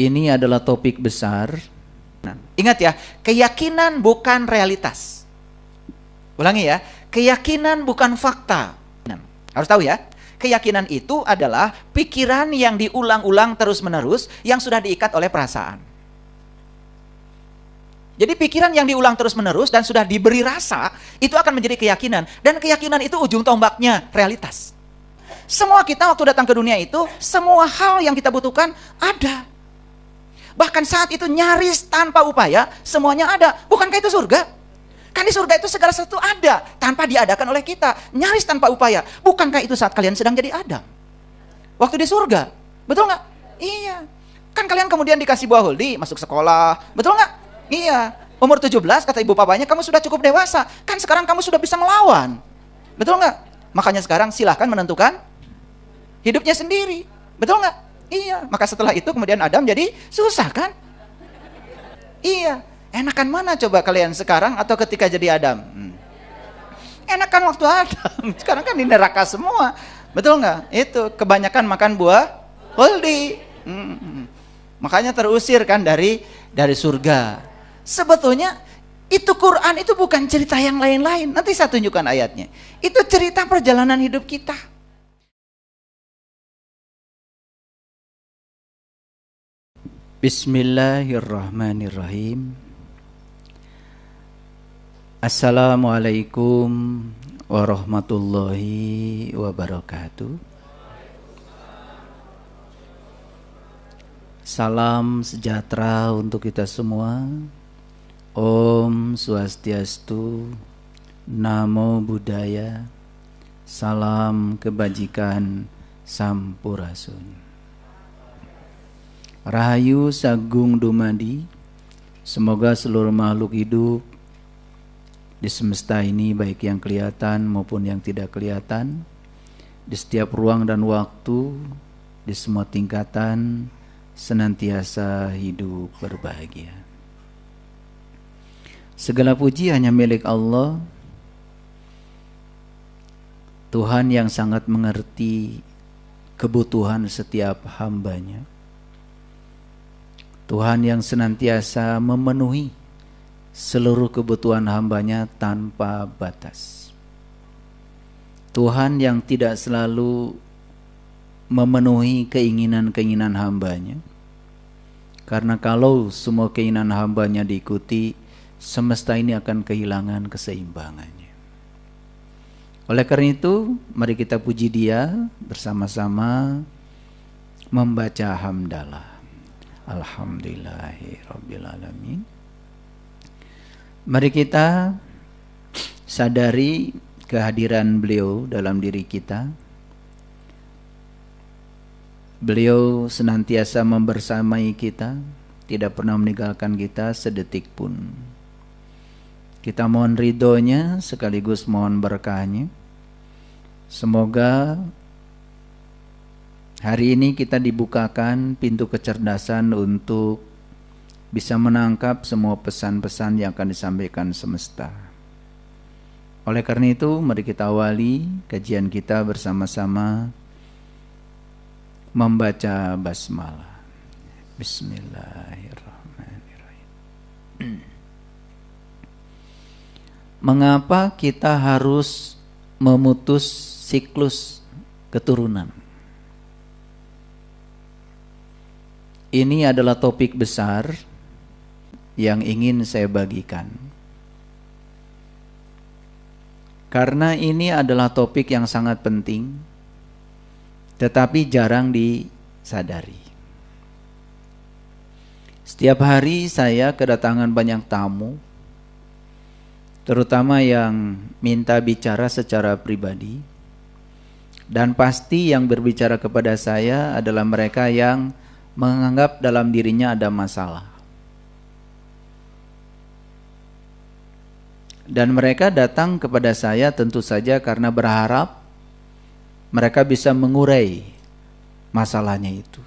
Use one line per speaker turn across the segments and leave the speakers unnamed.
Ini adalah topik besar. Ingat ya, keyakinan bukan realitas. Ulangi ya, keyakinan bukan fakta. Harus tahu ya, keyakinan itu adalah pikiran yang diulang-ulang terus-menerus yang sudah diikat oleh perasaan. Jadi pikiran yang diulang terus-menerus dan sudah diberi rasa, itu akan menjadi keyakinan. Dan keyakinan itu ujung tombaknya realitas. Semua kita waktu datang ke dunia itu, semua hal yang kita butuhkan ada. Bahkan saat itu nyaris tanpa upaya, semuanya ada. Bukankah itu surga? Kan di surga itu segala sesuatu ada, tanpa diadakan oleh kita. Nyaris tanpa upaya. Bukankah itu saat kalian sedang jadi Adam? Waktu di surga, betul nggak? Iya. Kan kalian kemudian dikasih buah huldi, masuk sekolah, betul nggak? Iya. Umur 17, kata ibu papanya, kamu sudah cukup dewasa. Kan sekarang kamu sudah bisa melawan. Betul nggak? Makanya sekarang silahkan menentukan hidupnya sendiri. Betul nggak? Iya. Maka setelah itu kemudian Adam jadi susah kan? Iya. Enakan mana coba kalian sekarang atau ketika jadi Adam? Enakan waktu Adam. Sekarang kan di neraka semua. Betul nggak? Itu kebanyakan makan buah huldi. Makanya terusir kan dari surga. Sebetulnya itu Quran itu bukan cerita yang lain-lain. Nanti saya tunjukkan ayatnya. Itu cerita perjalanan hidup kita. Bismillahirrahmanirrahim. Assalamualaikum warahmatullahi wabarakatuh. Salam sejahtera untuk kita semua. Om Swastiastu, Namo Buddhaya, salam kebajikan Sampurasun. Rahayu Sagung Dumadi. Semoga seluruh makhluk hidup di semesta ini, baik yang kelihatan maupun yang tidak kelihatan, di setiap ruang dan waktu, di semua tingkatan, senantiasa hidup berbahagia. Segala puji hanya milik Allah, Tuhan yang sangat mengerti kebutuhan setiap hambanya, Tuhan yang senantiasa memenuhi seluruh kebutuhan hambanya tanpa batas. Tuhan yang tidak selalu memenuhi keinginan-keinginan hambanya. Karena kalau semua keinginan hambanya diikuti, semesta ini akan kehilangan keseimbangannya. Oleh karena itu, mari kita puji Dia bersama-sama membaca hamdalah. Alhamdulillahirrabbilalamin. Mari kita sadari kehadiran beliau dalam diri kita. Beliau senantiasa membersamai kita, tidak pernah meninggalkan kita sedetik pun. Kita mohon ridhonya sekaligus mohon berkahnya. Semoga hari ini kita dibukakan pintu kecerdasan untuk bisa menangkap semua pesan-pesan yang akan disampaikan semesta. Oleh karena itu, mari kita awali kajian kita bersama-sama membaca basmalah. Bismillahirrahmanirrahim. Mengapa kita harus memutus siklus keturunan? Ini adalah topik besar yang ingin saya bagikan. Karena ini adalah topik yang sangat penting, tetapi jarang disadari. Setiap hari saya kedatangan banyak tamu, terutama yang minta bicara secara pribadi. Dan pasti yang berbicara kepada saya adalah mereka yang menganggap dalam dirinya ada masalah. Dan mereka datang kepada saya tentu saja karena berharap mereka bisa mengurai masalahnya itu.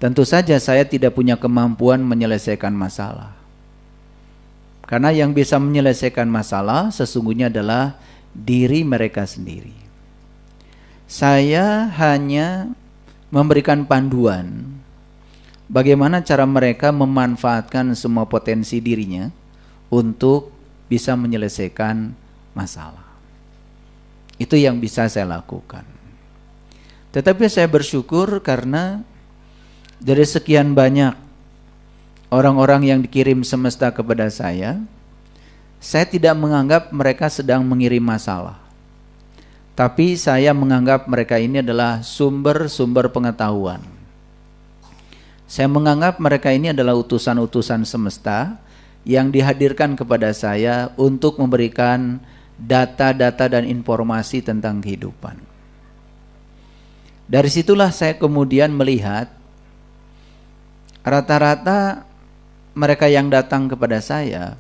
Tentu saja saya tidak punya kemampuan menyelesaikan masalah. Karena yang bisa menyelesaikan masalah sesungguhnya adalah diri mereka sendiri. Saya hanya memberikan panduan bagaimana cara mereka memanfaatkan semua potensi dirinya untuk bisa menyelesaikan masalah. Itu yang bisa saya lakukan. Tetapi saya bersyukur karena dari sekian banyak orang-orang yang dikirim semesta kepada saya tidak menganggap mereka sedang mengirim masalah. Tapi saya menganggap mereka ini adalah sumber-sumber pengetahuan. Saya menganggap mereka ini adalah utusan-utusan semesta yang dihadirkan kepada saya untuk memberikan data-data dan informasi tentang kehidupan. Dari situlah saya kemudian melihat rata-rata mereka yang datang kepada saya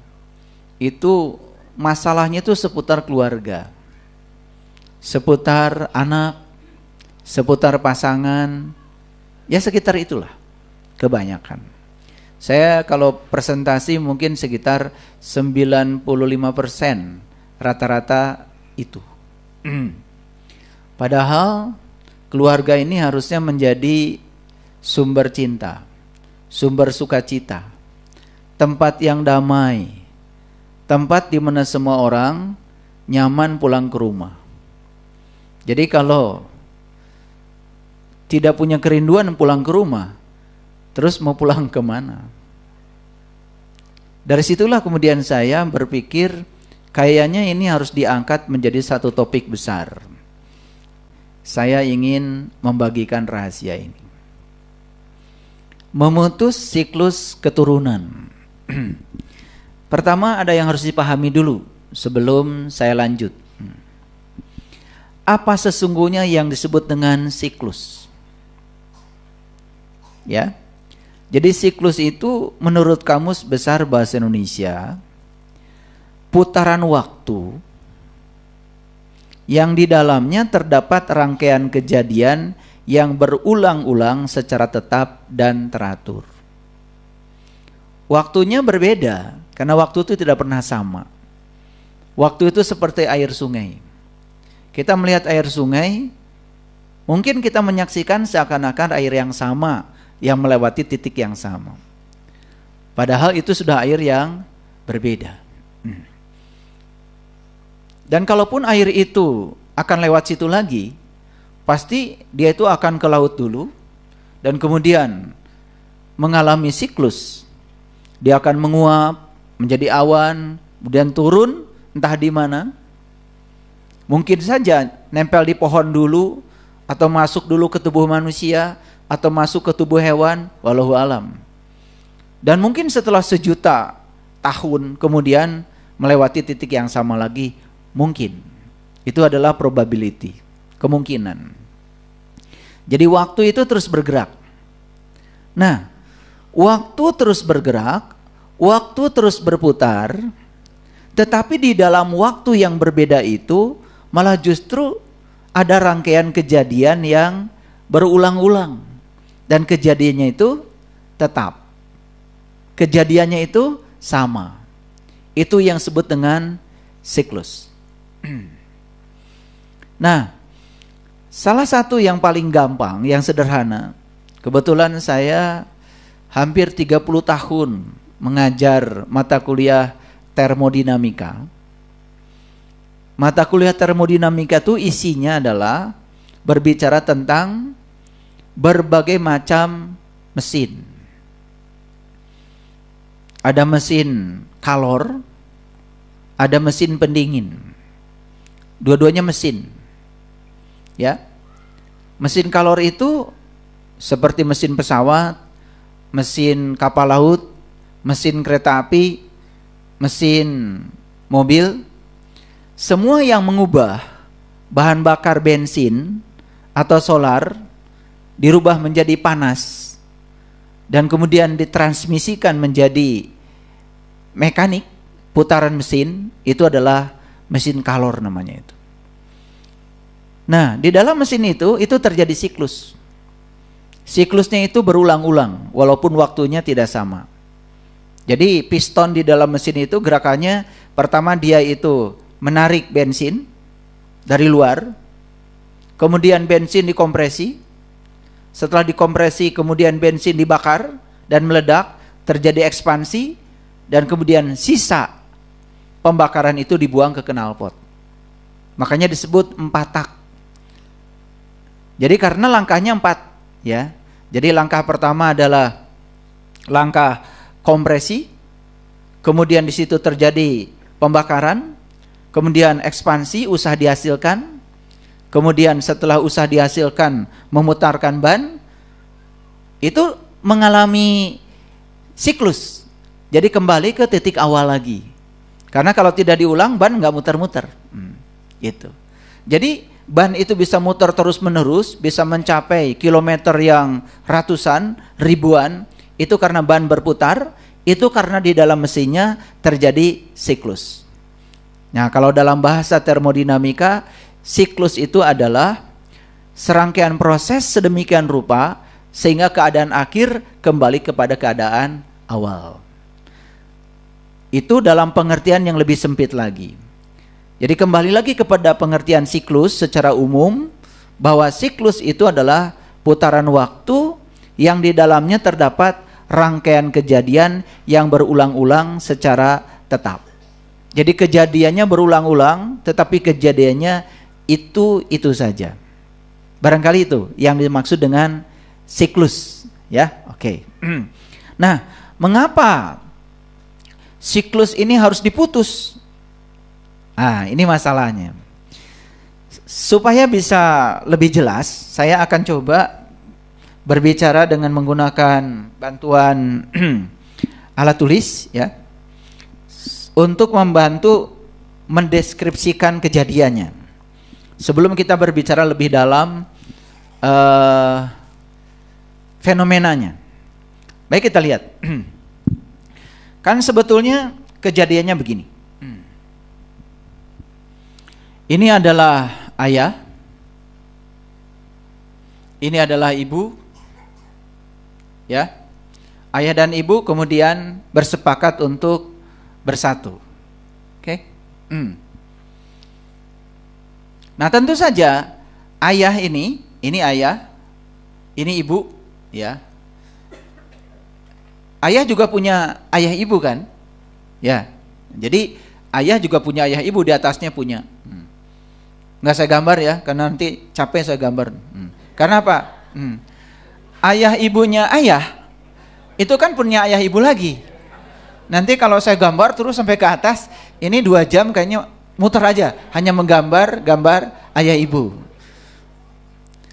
itu masalahnya itu seputar keluarga, seputar anak, seputar pasangan, ya sekitar itulah kebanyakan. Saya kalau presentasi mungkin sekitar 95% rata-rata itu. Padahal keluarga ini harusnya menjadi sumber cinta, sumber sukacita, tempat yang damai, tempat di mana semua orang nyaman pulang ke rumah. Jadi kalau tidak punya kerinduan pulang ke rumah, terus mau pulang kemana? Dari situlah kemudian saya berpikir kayaknya ini harus diangkat menjadi satu topik besar. Saya ingin membagikan rahasia ini. Memutus siklus keturunan. Pertama ada yang harus dipahami dulu sebelum saya lanjut. Apa sesungguhnya yang disebut dengan siklus? Ya. Jadi siklus itu menurut Kamus Besar Bahasa Indonesia putaran waktu yang di dalamnya terdapat rangkaian kejadian yang berulang-ulang secara tetap dan teratur. Waktunya berbeda karena waktu itu tidak pernah sama. Waktu itu seperti air sungai. Kita melihat air sungai, mungkin kita menyaksikan seakan-akan air yang sama yang melewati titik yang sama. Padahal itu sudah air yang berbeda. Dan kalaupun air itu akan lewat situ lagi, pasti dia itu akan ke laut dulu dan kemudian mengalami siklus. Dia akan menguap menjadi awan, kemudian turun entah di mana. Mungkin saja nempel di pohon dulu atau masuk dulu ke tubuh manusia atau masuk ke tubuh hewan, wallahu alam. Dan mungkin setelah 1.000.000 tahun kemudian melewati titik yang sama lagi, mungkin. Itu adalah probability, kemungkinan. Jadi waktu itu terus bergerak. Nah, waktu terus bergerak, waktu terus berputar, tetapi di dalam waktu yang berbeda itu malah justru ada rangkaian kejadian yang berulang-ulang. Dan kejadiannya itu tetap. Kejadiannya itu sama. Itu yang disebut dengan siklus. Nah, salah satu yang paling gampang, yang sederhana. Kebetulan saya hampir 30 tahun mengajar mata kuliah termodinamika. Mata kuliah termodinamika itu isinya adalah berbicara tentang berbagai macam mesin. Ada mesin kalor, ada mesin pendingin. Dua-duanya mesin. Ya. Mesin kalor itu seperti mesin pesawat, mesin kapal laut, mesin kereta api, mesin mobil. Semua yang mengubah bahan bakar bensin atau solar dirubah menjadi panas dan kemudian ditransmisikan menjadi mekanik, putaran mesin, itu adalah mesin kalor namanya itu. Nah, di dalam mesin itu terjadi siklus. Siklusnya itu berulang-ulang walaupun waktunya tidak sama. Jadi piston di dalam mesin itu gerakannya pertama dia itu menarik bensin dari luar, kemudian bensin dikompresi. setelah dikompresi kemudian bensin dibakar dan meledak, terjadi ekspansi, dan kemudian sisa pembakaran itu dibuang ke knalpot. Makanya disebut 4 tak. Jadi karena langkahnya 4 ya. Jadi langkah pertama adalah langkah kompresi, kemudian di situ terjadi pembakaran, kemudian ekspansi, usaha dihasilkan, kemudian setelah usaha dihasilkan memutarkan ban, itu mengalami siklus. Jadi kembali ke titik awal lagi. Karena kalau tidak diulang ban nggak muter-muter. Gitu. Jadi ban itu bisa muter terus menerus, bisa mencapai kilometer yang ratusan, ribuan. Itu karena ban berputar, itu karena di dalam mesinnya terjadi siklus. Nah, kalau dalam bahasa termodinamika, siklus itu adalah serangkaian proses sedemikian rupa sehingga keadaan akhir kembali kepada keadaan awal. Itu dalam pengertian yang lebih sempit lagi. Jadi kembali lagi kepada pengertian siklus secara umum, bahwa siklus itu adalah putaran waktu yang di dalamnya terdapat rangkaian kejadian yang berulang-ulang secara tetap. Jadi kejadiannya berulang-ulang, tetapi kejadiannya itu saja. Barangkali itu yang dimaksud dengan siklus, ya. Oke. Nah, mengapa siklus ini harus diputus? Nah, ini masalahnya. Supaya bisa lebih jelas, saya akan coba berbicara dengan menggunakan bantuan alat tulis, ya, untuk membantu mendeskripsikan kejadiannya. Sebelum kita berbicara lebih dalam fenomenanya. Baik, kita lihat. Kan sebetulnya kejadiannya begini. Ini adalah ayah. Ini adalah ibu. Ya. Ayah dan ibu kemudian bersepakat untuk bersatu. Oke? Nah, tentu saja ayah ini ayah, ini ibu, ya. Ayah juga punya ayah ibu kan? Ya. Jadi ayah juga punya ayah ibu, di atasnya punya. Nggak saya gambar ya, karena nanti capek saya gambar. Karena apa? Ayah ibunya ayah itu kan punya ayah ibu lagi. Nanti kalau saya gambar terus sampai ke atas, ini 2 jam kayaknya muter aja, hanya menggambar ayah ibu.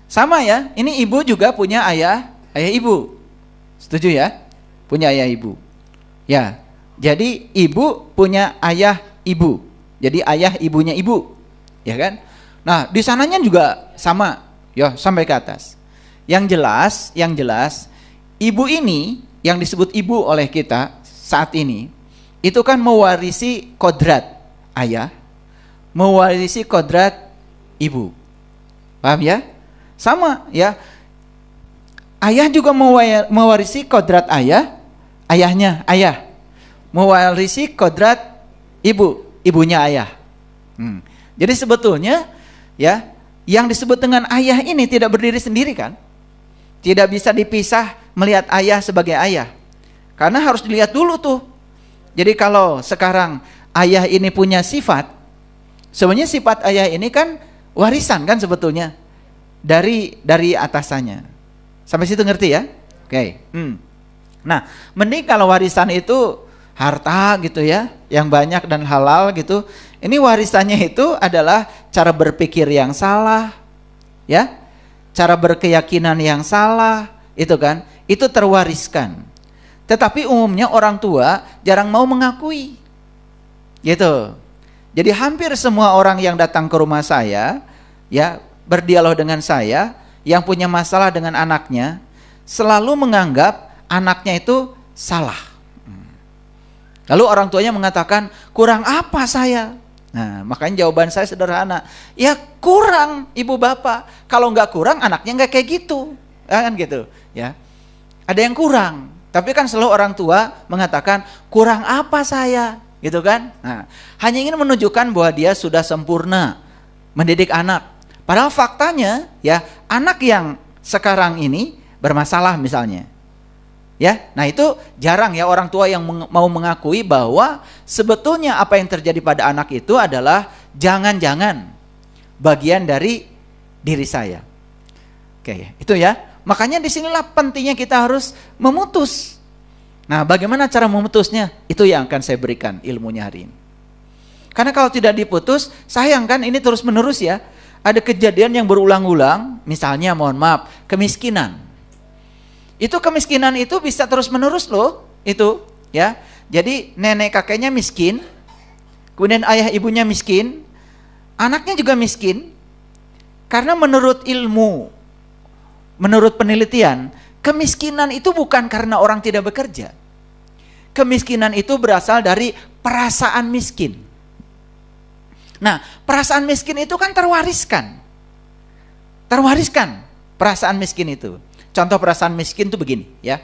Sama ya, ini ibu juga punya ayah ibu. Setuju ya? Punya ayah ibu. Ya, jadi ibu punya ayah ibu. Jadi ayah ibunya ibu. Ya kan? Nah, di sananya juga sama. Ya, sampai ke atas. Yang jelas, ibu ini yang disebut ibu oleh kita saat ini, itu kan mewarisi kodrat ayah, mewarisi kodrat ibu. Paham ya? Sama ya. Ayah juga mewarisi kodrat ayahnya ayah. Mewarisi kodrat ibunya ayah. Jadi sebetulnya ya, yang disebut dengan ayah ini tidak berdiri sendiri kan? Tidak bisa dipisah melihat ayah sebagai ayah. Karena harus dilihat dulu tuh. Jadi kalau sekarang ayah ini punya sifat, sebenarnya sifat ayah ini kan warisan kan sebetulnya dari atasannya. Sampai situ ngerti ya? Oke. Nah, mending kalau warisan itu harta gitu ya, yang banyak dan halal gitu. Ini warisannya itu adalah cara berpikir yang salah, ya, cara berkeyakinan yang salah, itu kan, itu terwariskan. Tetapi umumnya orang tua jarang mau mengakui, gitu. Jadi hampir semua orang yang datang ke rumah saya, ya, berdialog dengan saya, yang punya masalah dengan anaknya, selalu menganggap anaknya itu salah. Lalu orang tuanya mengatakan, kurang apa saya? Nah, makanya jawaban saya sederhana. Ya kurang ibu bapak. Kalau nggak kurang, anaknya nggak kayak gitu. Kan gitu. Ya. Ada yang kurang. Tapi kan selalu orang tua mengatakan, kurang apa saya? Gitu kan. Nah, hanya ingin menunjukkan bahwa dia sudah sempurna mendidik anak. Padahal faktanya, ya, anak yang sekarang ini bermasalah misalnya. Ya, nah itu jarang ya orang tua yang mau mengakui bahwa sebetulnya apa yang terjadi pada anak itu adalah jangan-jangan bagian dari diri saya. Oke, itu ya. Makanya disinilah pentingnya kita harus memutus. Nah, bagaimana cara memutusnya? Itu yang akan saya berikan ilmunya hari ini. Karena kalau tidak diputus, sayang kan ini terus menerus ya. Ada kejadian yang berulang-ulang, misalnya mohon maaf, kemiskinan. Itu kemiskinan itu bisa terus menerus loh, itu ya. Jadi nenek kakeknya miskin, kemudian ayah ibunya miskin, anaknya juga miskin. Karena menurut ilmu, menurut penelitian, kemiskinan itu bukan karena orang tidak bekerja. Kemiskinan itu berasal dari perasaan miskin. Nah, perasaan miskin itu kan terwariskan. Terwariskan perasaan miskin itu. Contoh perasaan miskin itu begini ya.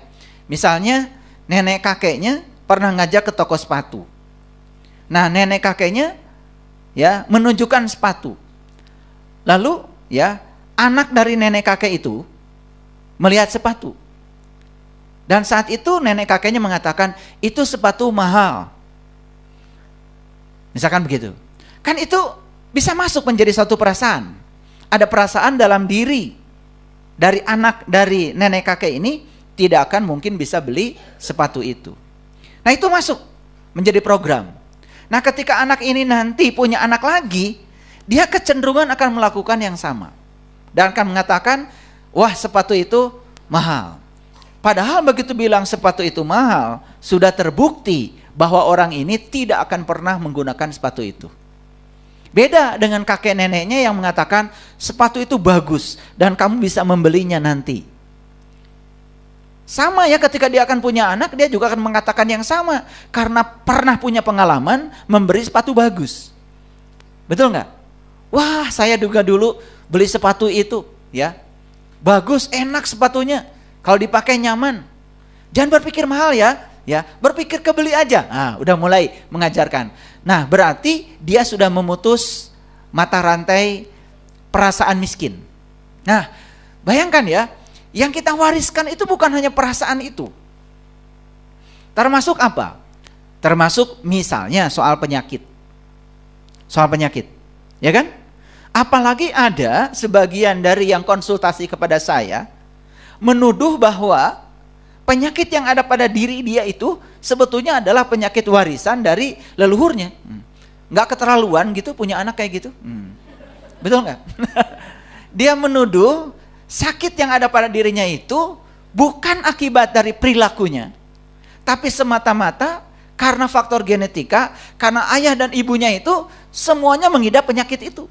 Misalnya nenek kakeknya pernah ngajak ke toko sepatu. Nah, nenek kakeknya ya menunjukkan sepatu. Lalu ya, anak dari nenek kakek itu melihat sepatu. Dan saat itu nenek kakeknya mengatakan, "Itu sepatu mahal." Misalkan begitu. Kan itu bisa masuk menjadi satu perasaan. Ada perasaan dalam diri dari anak dari nenek kakek ini tidak akan mungkin bisa beli sepatu itu. Nah, itu masuk menjadi program. Nah, ketika anak ini nanti punya anak lagi, dia kecenderungan akan melakukan yang sama. Dan akan mengatakan, wah sepatu itu mahal. Padahal begitu bilang sepatu itu mahal, sudah terbukti bahwa orang ini tidak akan pernah menggunakan sepatu itu. Beda dengan kakek neneknya yang mengatakan sepatu itu bagus dan kamu bisa membelinya nanti. Sama ya, ketika dia akan punya anak, dia juga akan mengatakan yang sama karena pernah punya pengalaman memberi sepatu bagus. Betul nggak? Wah, saya juga dulu beli sepatu itu, ya. Bagus, enak sepatunya. Kalau dipakai nyaman. Jangan berpikir mahal ya. Ya, berpikir kebeli aja. Nah, udah mulai mengajarkan. Nah, berarti dia sudah memutus mata rantai perasaan miskin. Nah, bayangkan ya, yang kita wariskan itu bukan hanya perasaan itu. Termasuk apa? Termasuk misalnya soal penyakit. Soal penyakit. Ya kan? Apalagi ada sebagian dari yang konsultasi kepada saya menuduh bahwa penyakit yang ada pada diri dia itu sebetulnya adalah penyakit warisan dari leluhurnya. Nggak keterlaluan gitu punya anak kayak gitu. Betul nggak? Dia menuduh sakit yang ada pada dirinya itu bukan akibat dari perilakunya, tapi semata-mata karena faktor genetika, karena ayah dan ibunya itu semuanya mengidap penyakit itu.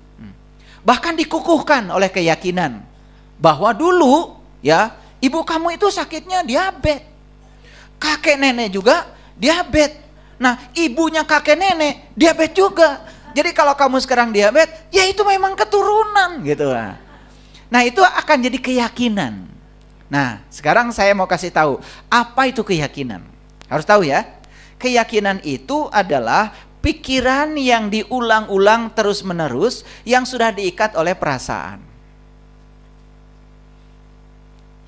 Bahkan dikukuhkan oleh keyakinan bahwa dulu ya, ibu kamu itu sakitnya diabetes. Kakek nenek juga diabetes. Nah, ibunya kakek nenek diabetes juga. Jadi kalau kamu sekarang diabetes, ya itu memang keturunan gitu. Nah, itu akan jadi keyakinan. Nah, sekarang saya mau kasih tahu apa itu keyakinan. Harus tahu ya. Keyakinan itu adalah pikiran yang diulang-ulang terus-menerus yang sudah diikat oleh perasaan.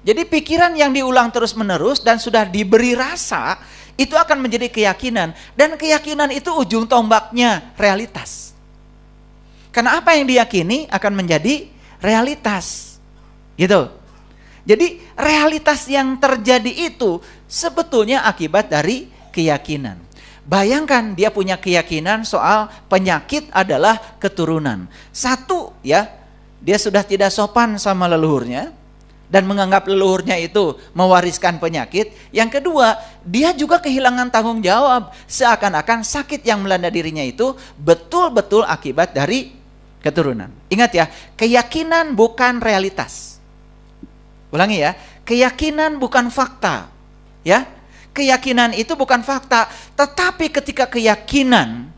Jadi pikiran yang diulang terus-menerus dan sudah diberi rasa, itu akan menjadi keyakinan. Dan keyakinan itu ujung tombaknya realitas. Karena apa yang diyakini akan menjadi realitas. Gitu. Jadi realitas yang terjadi itu sebetulnya akibat dari keyakinan. Bayangkan dia punya keyakinan soal penyakit adalah keturunan. Satu ya, dia sudah tidak sopan sama leluhurnya dan menganggap leluhurnya itu mewariskan penyakit. Yang kedua, dia juga kehilangan tanggung jawab seakan-akan sakit yang melanda dirinya itu betul-betul akibat dari keturunan. Ingat ya, keyakinan bukan realitas. Ulangi ya, keyakinan bukan fakta. Ya, keyakinan itu bukan fakta, tetapi ketika keyakinan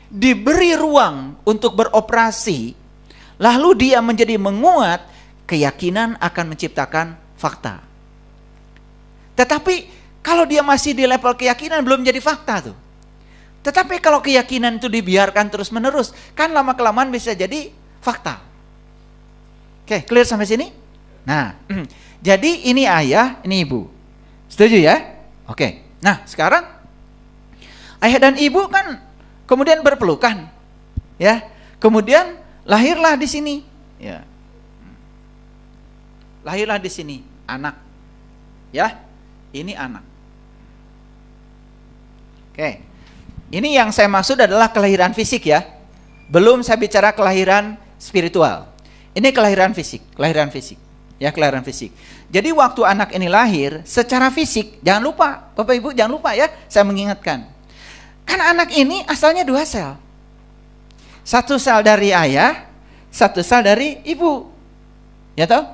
diberi ruang untuk beroperasi, lalu dia menjadi menguat, keyakinan akan menciptakan fakta. Tetapi kalau dia masih di level keyakinan belum jadi fakta tuh. Tetapi kalau keyakinan itu dibiarkan terus-menerus, kan lama-kelamaan bisa jadi fakta. Oke, clear sampai sini? Nah, jadi ini ayah, ini ibu. Setuju ya? Oke. Nah, sekarang ayah dan ibu kan kemudian berpelukan, ya. Kemudian lahirlah di sini, ya. Lahirlah di sini anak, ya. Ini anak. Oke. Ini yang saya maksud adalah kelahiran fisik ya. Belum saya bicara kelahiran spiritual. Ini kelahiran fisik, kelahiran fisik. Ya, kelahiran fisik. Jadi waktu anak ini lahir, secara fisik, jangan lupa, Bapak Ibu jangan lupa ya, saya mengingatkan. Kan anak ini asalnya 2 sel. 1 sel dari ayah, 1 sel dari ibu. Ya toh?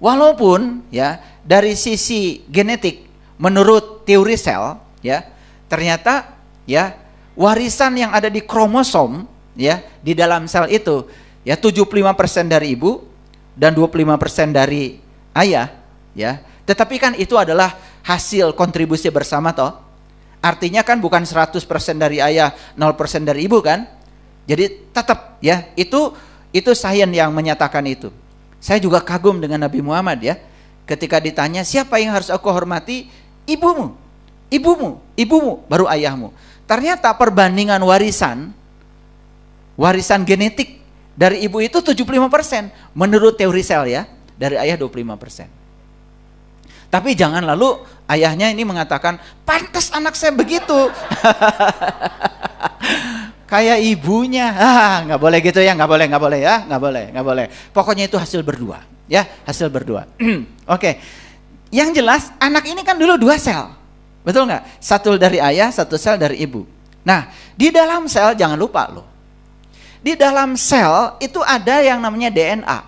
Walaupun ya dari sisi genetik menurut teori sel ya, ternyata ya warisan yang ada di kromosom ya di dalam sel itu ya 75% dari ibu dan 25% dari ayah ya. Tetapi kan itu adalah hasil kontribusi bersama toh. Artinya kan bukan 100% dari ayah, 0% dari ibu kan? Jadi tetap ya, itu sains yang menyatakan itu. Saya juga kagum dengan Nabi Muhammad ya. Ketika ditanya siapa yang harus aku hormati? Ibumu, ibumu, ibumu, baru ayahmu. Ternyata perbandingan warisan genetik dari ibu itu 75% menurut teori sel ya, dari ayah 25%. Tapi jangan lalu ayahnya ini mengatakan, pantas anak saya begitu. Kayak ibunya, nggak boleh gitu ya, nggak boleh ya, nggak boleh. Pokoknya itu hasil berdua, ya, hasil berdua. Oke, yang jelas anak ini kan dulu 2 sel, betul nggak? 1 dari ayah, 1 sel dari ibu. Nah, di dalam sel jangan lupa loh. Di dalam sel itu ada yang namanya DNA.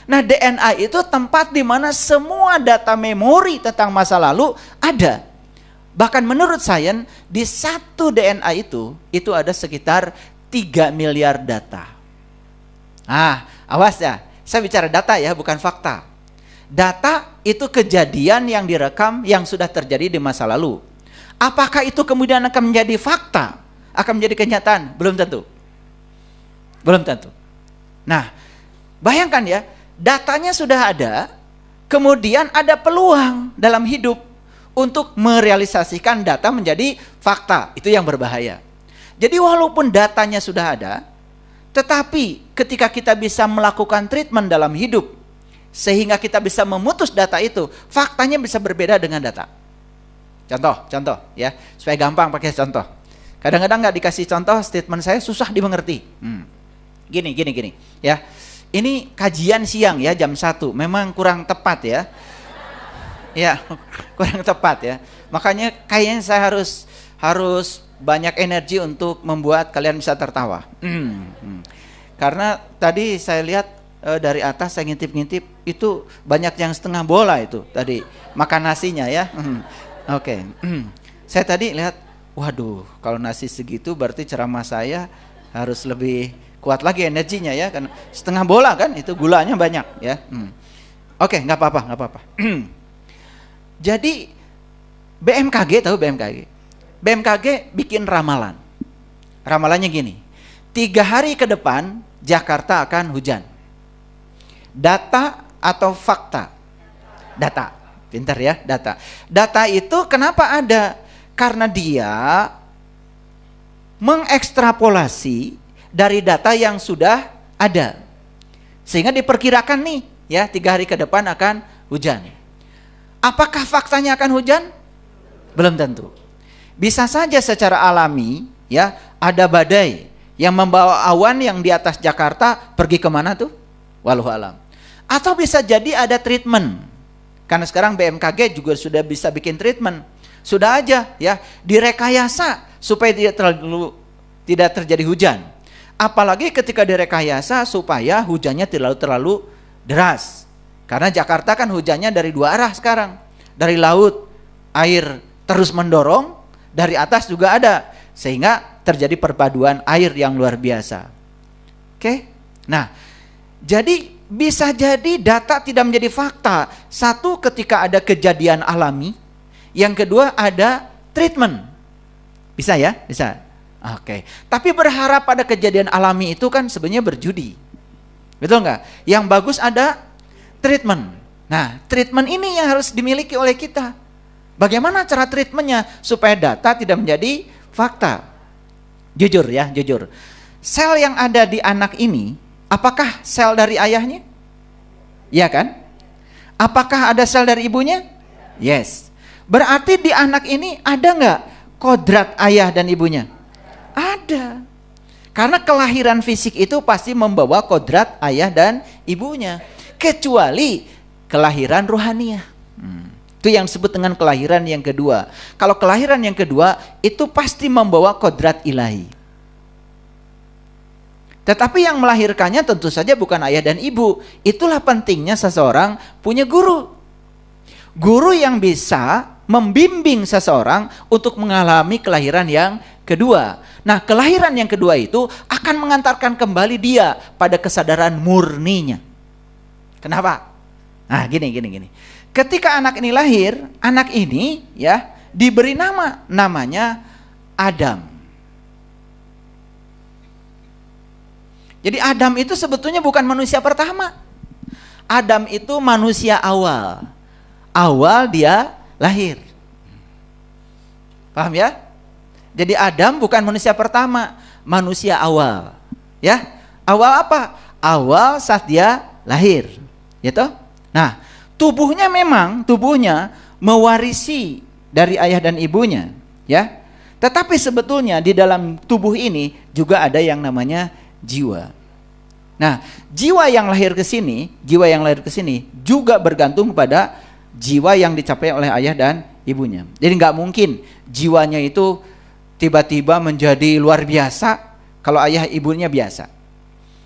Nah, DNA itu tempat di mana semua data memori tentang masa lalu ada. Bahkan menurut sains, di 1 DNA itu ada sekitar 3 miliar data. Awas ya, saya bicara data ya, bukan fakta. Data itu kejadian yang direkam yang sudah terjadi di masa lalu. Apakah itu kemudian akan menjadi fakta? Akan menjadi kenyataan? Belum tentu. Belum tentu. Nah, bayangkan ya, datanya sudah ada, kemudian ada peluang dalam hidup untuk merealisasikan data menjadi fakta. Itu yang berbahaya. Jadi walaupun datanya sudah ada, tetapi ketika kita bisa melakukan treatment dalam hidup, sehingga kita bisa memutus data itu, faktanya bisa berbeda dengan data. Contoh ya, supaya gampang pakai contoh. Kadang-kadang nggak dikasih contoh, statement saya susah dimengerti. Gini ya. Ini kajian siang ya, jam 1. Memang kurang tepat ya. Ya, kurang tepat ya. Makanya kayaknya saya harus banyak energi untuk membuat kalian bisa tertawa. Karena tadi saya lihat dari atas saya ngintip-ngintip itu banyak yang setengah bola itu tadi makan nasinya ya. Oke. Saya tadi lihat, waduh, kalau nasi segitu berarti ceramah saya harus lebih kuat lagi energinya ya, kan setengah bola kan itu gulanya banyak ya. Oke, nggak apa-apa. Jadi BMKG, tahu BMKG? BMKG bikin ramalan. Ramalannya gini, 3 hari ke depan Jakarta akan hujan. Data atau fakta? Data. Pintar ya, data. Data itu kenapa ada? Karena dia mengekstrapolasi dari data yang sudah ada. Sehingga diperkirakan nih, ya 3 hari ke depan akan hujan. Apakah faktanya akan hujan? Belum tentu. Bisa saja secara alami, ya ada badai yang membawa awan yang di atas Jakarta pergi kemana tuh? Wallahu alam. Atau bisa jadi ada treatment. Karena sekarang BMKG juga sudah bisa bikin treatment. Sudah aja ya direkayasa supaya tidak terjadi hujan. Apalagi ketika direkayasa supaya hujannya tidak terlalu deras. Karena Jakarta kan hujannya dari 2 arah sekarang. Dari laut air terus mendorong, dari atas juga ada. Sehingga terjadi perpaduan air yang luar biasa. Oke? Nah, jadi bisa jadi data tidak menjadi fakta. 1, ketika ada kejadian alami. Yang kedua ada treatment. Bisa ya? Bisa. Oke. Tapi berharap pada kejadian alami itu kan sebenarnya berjudi. Betul nggak? Yang bagus ada treatment. Nah, treatment ini yang harus dimiliki oleh kita. Bagaimana cara treatmentnya supaya data tidak menjadi fakta? Jujur ya, jujur. Sel yang ada di anak ini, apakah sel dari ayahnya? Iya kan? Apakah ada sel dari ibunya? Yes. Berarti di anak ini ada nggak kodrat ayah dan ibunya? Ada. Karena kelahiran fisik itu pasti membawa kodrat ayah dan ibunya. Kecuali kelahiran rohaniah. Itu yang disebut dengan kelahiran yang kedua. Kalau kelahiran yang kedua itu pasti membawa kodrat ilahi. Tetapi yang melahirkannya tentu saja bukan ayah dan ibu. Itulah pentingnya seseorang punya guru. Guru yang bisa membimbing seseorang untuk mengalami kelahiran yang kedua. Nah, kelahiran yang kedua itu akan mengantarkan kembali dia pada kesadaran murninya. Kenapa? Nah, gini. Ketika anak ini lahir, anak ini ya diberi namanya Adam. Jadi Adam itu sebetulnya bukan manusia pertama. Adam itu manusia awal. Awal dia lahir. Paham ya? Jadi Adam bukan manusia pertama, manusia awal. Ya? Awal apa? Awal saat dia lahir. Gitu? Nah, tubuhnya mewarisi dari ayah dan ibunya, ya. Tetapi sebetulnya di dalam tubuh ini juga ada yang namanya jiwa. Nah, jiwa yang lahir ke sini juga bergantung pada jiwa yang dicapai oleh ayah dan ibunya. Jadi nggak mungkin jiwanya itu tiba-tiba menjadi luar biasa kalau ayah ibunya biasa.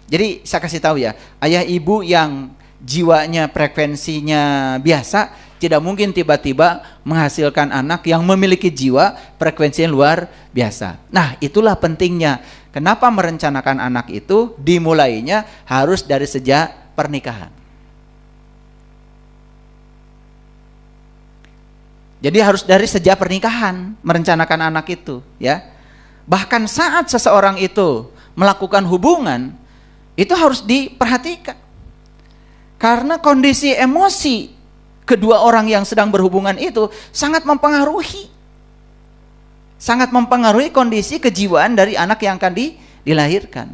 Jadi saya kasih tahu ya, ayah ibu yang jiwanya frekuensinya biasa tidak mungkin tiba-tiba menghasilkan anak yang memiliki jiwa frekuensinya luar biasa. Nah, itulah pentingnya. Kenapa merencanakan anak itu dimulainya harus dari sejak pernikahan. Jadi harus dari sejak pernikahan merencanakan anak itu, ya. Bahkan saat seseorang itu melakukan hubungan, itu harus diperhatikan. Karena kondisi emosi kedua orang yang sedang berhubungan itu sangat mempengaruhi kondisi kejiwaan dari anak yang akan dilahirkan.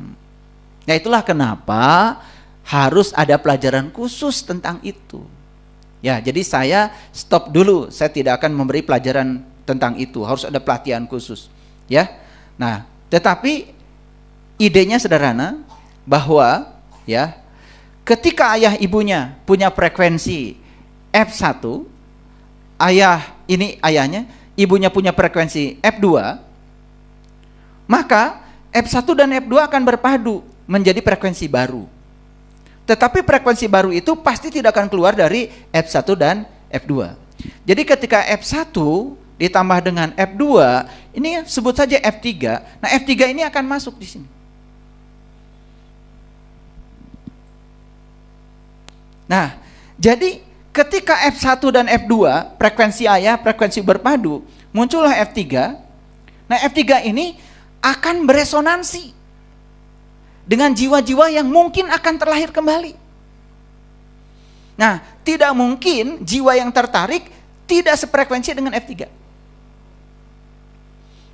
Nah, itulah kenapa harus ada pelajaran khusus tentang itu. Ya, jadi saya stop dulu, saya tidak akan memberi pelajaran tentang itu, harus ada pelatihan khusus. Ya, nah, tetapi idenya sederhana bahwa ya, ketika ayah ibunya punya frekuensi F1, ayahnya, ibunya punya frekuensi F2, maka F1 dan F2 akan berpadu menjadi frekuensi baru. Tetapi frekuensi baru itu pasti tidak akan keluar dari F1 dan F2. Jadi ketika F1 ditambah dengan F2, ini sebut saja F3. Nah, F3 ini akan masuk di sini. Nah, jadi ketika F1 dan F2, frekuensi ayah, frekuensi berpadu, muncullah F3. Nah, F3 ini akan beresonansi dengan jiwa-jiwa yang mungkin akan terlahir kembali. Nah, tidak mungkin jiwa yang tertarik tidak sefrekuensi dengan F3.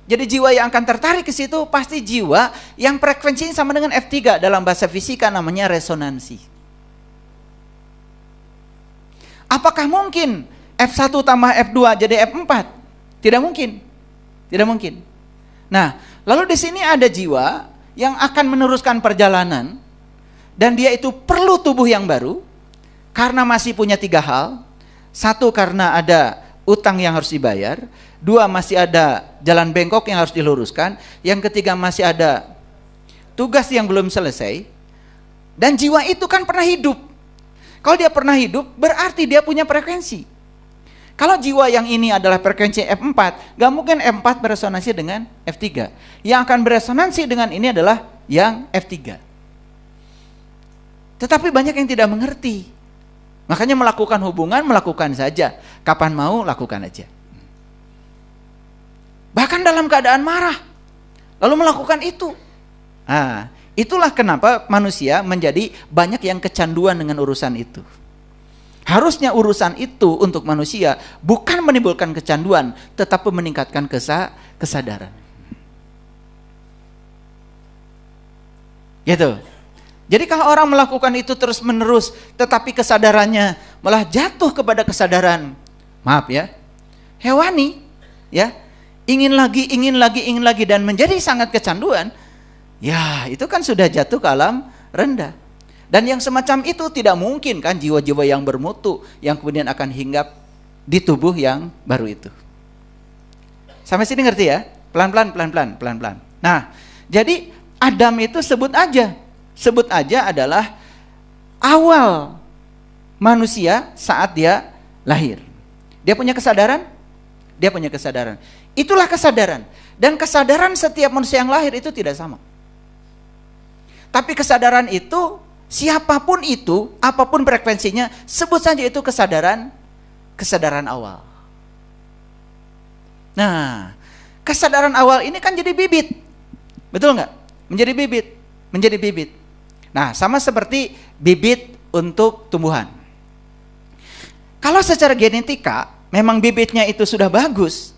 Jadi jiwa yang akan tertarik ke situ pasti jiwa yang frekuensinya sama dengan F3, dalam bahasa fisika namanya resonansi. Apakah mungkin F1 tambah F2 jadi F4? Tidak mungkin. Tidak mungkin. Nah, lalu di sini ada jiwa yang akan meneruskan perjalanan dan dia itu perlu tubuh yang baru karena masih punya 3 hal. 1, karena ada utang yang harus dibayar. 2, masih ada jalan bengkok yang harus diluruskan. Yang ketiga, masih ada tugas yang belum selesai. Dan jiwa itu kan pernah hidup. Kalau dia pernah hidup, berarti dia punya frekuensi. Kalau jiwa yang ini adalah frekuensi F4, gak mungkin F4 beresonansi dengan F3. Yang akan beresonansi dengan ini adalah yang F3. Tetapi banyak yang tidak mengerti. Makanya melakukan hubungan, melakukan saja. Kapan mau, lakukan aja. Bahkan dalam keadaan marah, lalu melakukan itu. Nah, itulah kenapa manusia menjadi banyak yang kecanduan dengan urusan itu. Harusnya urusan itu untuk manusia bukan menimbulkan kecanduan, tetapi meningkatkan kesadaran. Gitu. Jadi kalau orang melakukan itu terus-menerus, tetapi kesadarannya malah jatuh kepada kesadaran, maaf ya, hewani, ya, ingin lagi, dan menjadi sangat kecanduan, ya itu kan sudah jatuh ke alam rendah. Dan yang semacam itu tidak mungkin kan jiwa-jiwa yang bermutu yang kemudian akan hinggap di tubuh yang baru itu. Sampai sini ngerti ya? Pelan-pelan. Nah, jadi Adam itu sebut aja adalah awal manusia saat dia lahir. Dia punya kesadaran? Dia punya kesadaran. Itulah kesadaran. Dan kesadaran setiap manusia yang lahir itu tidak sama. Tapi kesadaran itu, siapapun itu, apapun frekuensinya, sebut saja itu kesadaran awal. Nah, kesadaran awal ini kan jadi bibit. Betul nggak? Menjadi bibit. Nah, sama seperti bibit untuk tumbuhan. Kalau secara genetika, memang bibitnya itu sudah bagus,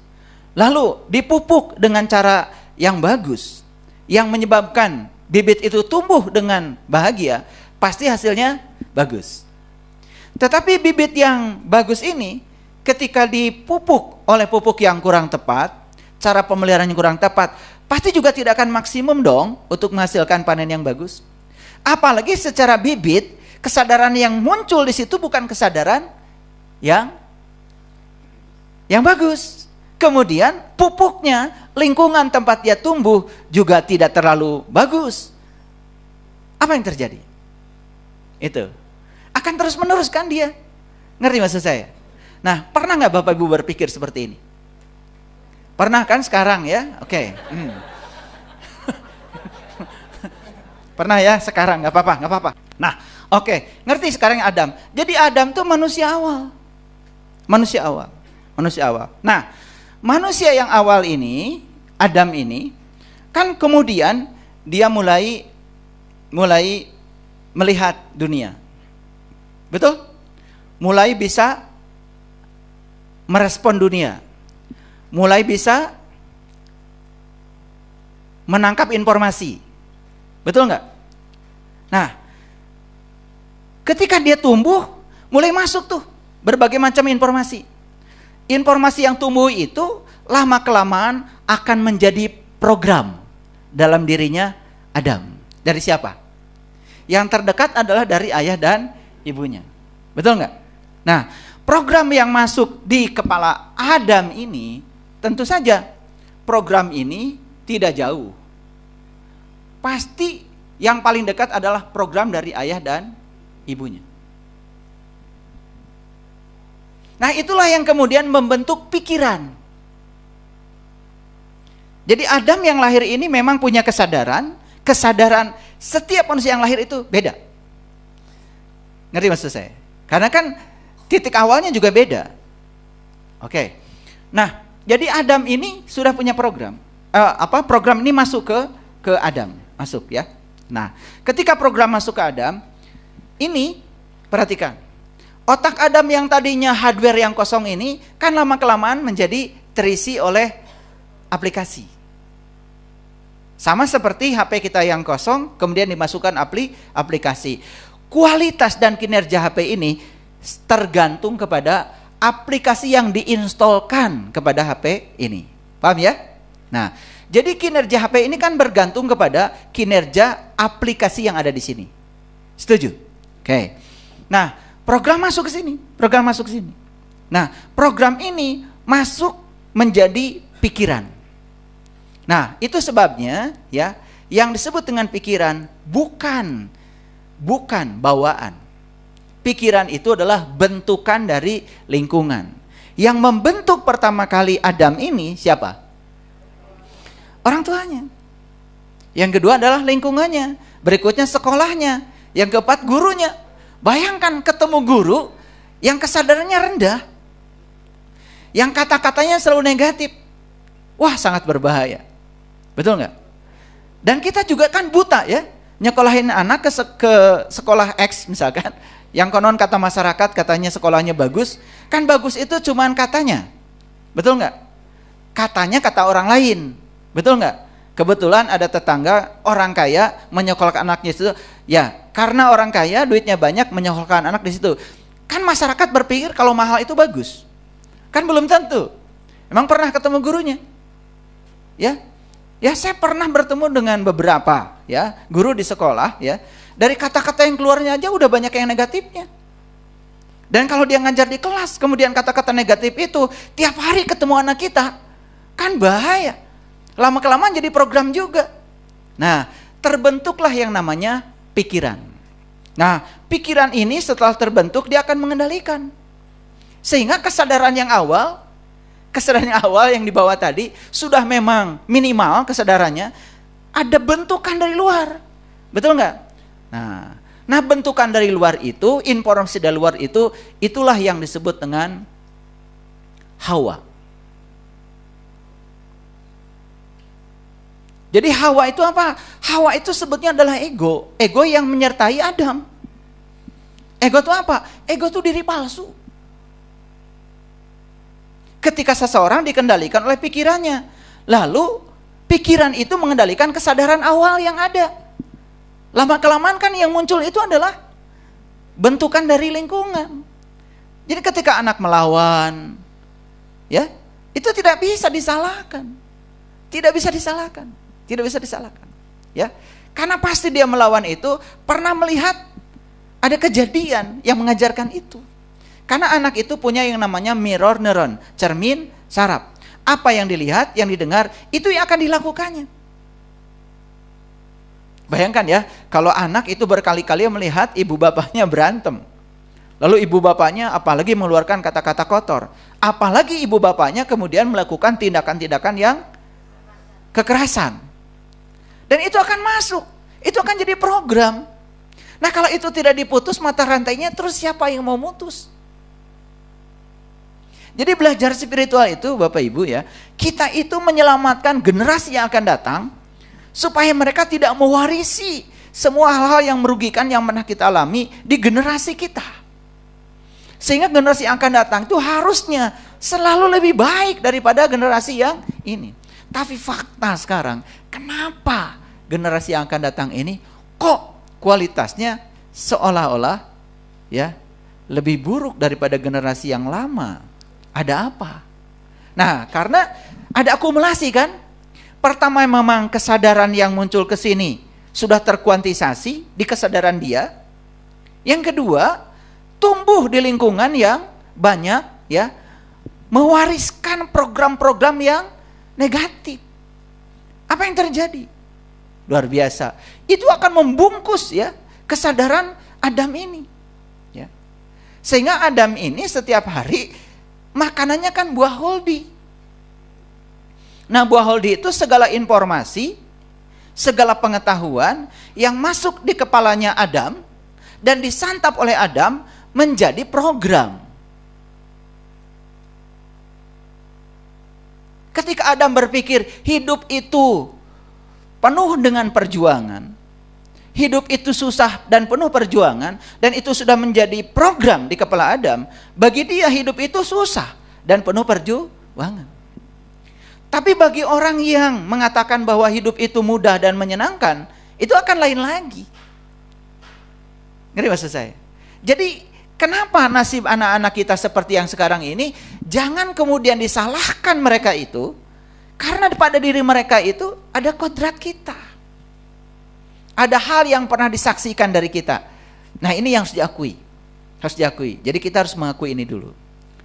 lalu dipupuk dengan cara yang bagus, yang menyebabkan bibit itu tumbuh dengan bahagia, pasti hasilnya bagus. Tetapi bibit yang bagus ini, ketika dipupuk oleh pupuk yang kurang tepat, cara pemeliharaan yang kurang tepat, pasti juga tidak akan maksimum dong untuk menghasilkan panen yang bagus. Apalagi secara bibit, kesadaran yang muncul di situ bukan kesadaran yang bagus. Kemudian pupuknya, lingkungan tempat dia tumbuh juga tidak terlalu bagus. Apa yang terjadi? Itu akan terus meneruskan dia. Ngerti maksud saya? Nah, pernah nggak Bapak Ibu berpikir seperti ini? Pernah kan sekarang ya? Oke. Pernah ya sekarang, nggak apa-apa. Nah, oke. Ngerti sekarang Adam. Jadi Adam tuh manusia awal. Nah, manusia yang awal ini, Adam ini, kan kemudian dia mulai melihat dunia. Betul? Mulai bisa merespon dunia. Mulai bisa menangkap informasi. Betul nggak? Nah, ketika dia tumbuh, mulai masuk tuh berbagai macam informasi. Informasi yang tumbuh itu lama-kelamaan akan menjadi program dalam dirinya Adam. Dari siapa? Yang terdekat adalah dari ayah dan ibunya. Betul nggak? Nah, program yang masuk di kepala Adam ini, tentu saja program ini tidak jauh. Pasti yang paling dekat adalah program dari ayah dan ibunya. Nah, itulah yang kemudian membentuk pikiran. Jadi Adam yang lahir ini memang punya kesadaran setiap manusia yang lahir itu beda. Ngerti maksud saya? Karena kan titik awalnya juga beda. Oke. Nah, jadi Adam ini sudah punya program. Program ini masuk ke Adam, masuk ya. Nah, ketika program masuk ke Adam, ini perhatikan. Otak Adam yang tadinya hardware yang kosong ini kan lama-kelamaan menjadi terisi oleh aplikasi. Sama seperti HP kita yang kosong kemudian dimasukkan aplikasi. Kualitas dan kinerja HP ini tergantung kepada aplikasi yang diinstalkan kepada HP ini. Paham ya? Nah, jadi kinerja HP ini kan bergantung kepada kinerja aplikasi yang ada di sini. Setuju? Oke. Nah, program masuk ke sini. Nah, program ini masuk menjadi pikiran. Nah, itu sebabnya ya, yang disebut dengan pikiran bukan bawaan. Pikiran itu adalah bentukan dari lingkungan. Yang membentuk pertama kali Adam ini siapa? Orang tuanya. Yang kedua adalah lingkungannya. Berikutnya sekolahnya. Yang keempat gurunya. Bayangkan ketemu guru yang kesadarannya rendah, yang kata-katanya selalu negatif. Wah, sangat berbahaya. Betul nggak? Dan kita juga kan buta ya, nyekolahin anak ke sekolah X misalkan, Yang konon kata masyarakat katanya sekolahnya bagus. Kan bagus itu cuman katanya. Betul nggak? Katanya kata orang lain. Betul nggak? Kebetulan ada tetangga orang kaya menyekolahkan anaknya itu. Ya, karena orang kaya duitnya banyak menyekolahkan anak di situ. Kan masyarakat berpikir kalau mahal itu bagus. Kan belum tentu. Emang pernah ketemu gurunya? Ya, ya saya pernah bertemu dengan beberapa ya guru di sekolah ya. Dari kata-kata yang keluarnya aja udah banyak yang negatifnya. Dan kalau dia ngajar di kelas, kemudian kata-kata negatif itu tiap hari ketemu anak kita, kan bahaya. Lama-kelamaan jadi program juga. Nah, terbentuklah yang namanya pikiran. Nah, pikiran ini setelah terbentuk dia akan mengendalikan. Sehingga kesadaran yang awal yang dibawa tadi sudah memang minimal kesadarannya, ada bentukan dari luar. Betul nggak? Nah, bentukan dari luar itu, informasi dari luar itu, itulah yang disebut dengan hawa. Jadi hawa itu apa? Hawa itu sebetulnya adalah ego. Ego yang menyertai Adam. Ego itu apa? Ego itu diri palsu. Ketika seseorang dikendalikan oleh pikirannya, lalu pikiran itu mengendalikan kesadaran awal yang ada. Lama-kelamaan kan yang muncul itu adalah bentukan dari lingkungan. Jadi ketika anak melawan, ya, itu tidak bisa disalahkan. Tidak bisa disalahkan. Tidak bisa disalahkan. Ya. Karena pasti dia melawan itu pernah melihat ada kejadian yang mengajarkan itu. Karena anak itu punya yang namanya mirror neuron, cermin saraf. Apa yang dilihat, yang didengar, itu yang akan dilakukannya. Bayangkan ya, kalau anak itu berkali-kali melihat ibu bapaknya berantem. Lalu ibu bapaknya apalagi mengeluarkan kata-kata kotor. Apalagi ibu bapaknya kemudian melakukan tindakan-tindakan yang kekerasan. Dan itu akan masuk. Itu akan jadi program. Nah, kalau itu tidak diputus mata rantainya, terus siapa yang mau mutus? Jadi belajar spiritual itu Bapak Ibu ya, kita itu menyelamatkan generasi yang akan datang, supaya mereka tidak mewarisi semua hal-hal yang merugikan yang pernah kita alami di generasi kita. Sehingga generasi yang akan datang itu harusnya selalu lebih baik daripada generasi yang ini. Tapi fakta sekarang, kenapa generasi yang akan datang ini kok kualitasnya seolah-olah ya lebih buruk daripada generasi yang lama? Ada apa? Nah, karena ada akumulasi kan? Pertama memang kesadaran yang muncul ke sini sudah terkuantisasi di kesadaran dia. Yang kedua, tumbuh di lingkungan yang banyak ya, mewariskan program-program yang negatif. Apa yang terjadi? Luar biasa. Itu akan membungkus ya kesadaran Adam ini. Ya. Sehingga Adam ini setiap hari makanannya kan buah holdi. Nah, buah holdi itu segala informasi, segala pengetahuan yang masuk di kepalanya Adam dan disantap oleh Adam menjadi program. Ketika Adam berpikir hidup itu penuh dengan perjuangan, hidup itu susah dan penuh perjuangan, dan itu sudah menjadi program di kepala Adam, bagi dia hidup itu susah dan penuh perjuangan. Tapi bagi orang yang mengatakan bahwa hidup itu mudah dan menyenangkan, itu akan lain lagi. Ngerti maksud saya? Jadi kenapa nasib anak-anak kita seperti yang sekarang ini? Jangan kemudian disalahkan mereka itu, karena pada diri mereka itu ada kodrat kita. Ada hal yang pernah disaksikan dari kita. Nah, ini yang harus diakui. Harus diakui. Jadi kita harus mengakui ini dulu.